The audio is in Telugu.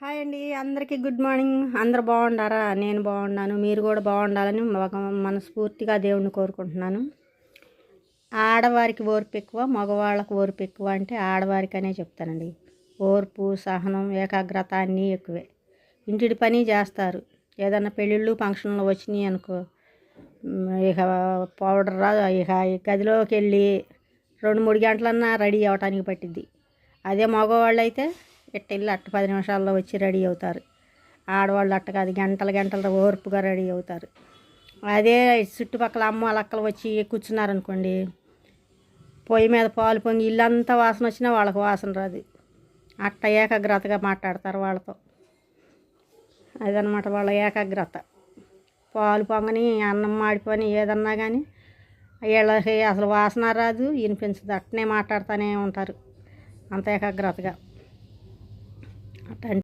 హాయ్ అండి, అందరికీ గుడ్ మార్నింగ్. అందరు బాగుండారా? నేను బాగున్నాను, మీరు కూడా బాగుండాలని మనస్ఫూర్తిగా దేవుణ్ణి కోరుకుంటున్నాను. ఆడవారికి ఓర్పు ఎక్కువ, మగవాళ్ళకు ఓర్పు ఎక్కువ అంటే ఆడవారికి అనే చెప్తానండి. ఓర్పు, సహనం, ఏకాగ్రత అన్నీ ఎక్కువే. ఇంటి పని చేస్తారు. ఏదన్నా పెళ్ళిళ్ళు ఫంక్షన్లు వచ్చినాయి అనుకో, ఇక పౌడర్ ఇక గదిలోకి వెళ్ళి 2-3 గంటలన్నా రెడీ అవ్వటానికి పట్టిద్ది. అదే మగవాళ్ళు అయితే ఇట్టెళ్ళి 10 నిమిషాల్లో వచ్చి రెడీ అవుతారు. ఆడవాళ్ళు అట్ట కాదు, గంటల ఓర్పుగా రెడీ అవుతారు. అదే చుట్టుపక్కల అమ్మ అక్కలు వచ్చి కూర్చున్నారనుకోండి, పొయ్యి మీద పాలు పొంగి ఇల్లంతా వాసన వచ్చినా వాళ్ళకి వాసన రాదు. అట్ట ఏకాగ్రతగా మాట్లాడతారు వాళ్ళతో. అదనమాట వాళ్ళ ఏకాగ్రత. పాలు పొంగని, అన్నం మాడిపోని ఏదన్నా కానీ వీళ్ళకి అసలు వాసన రాదు, వినిపించదు. అట్టనే మాట్లాడుతూనే ఉంటారు అంత ఏకాగ్రతగా. అట్ట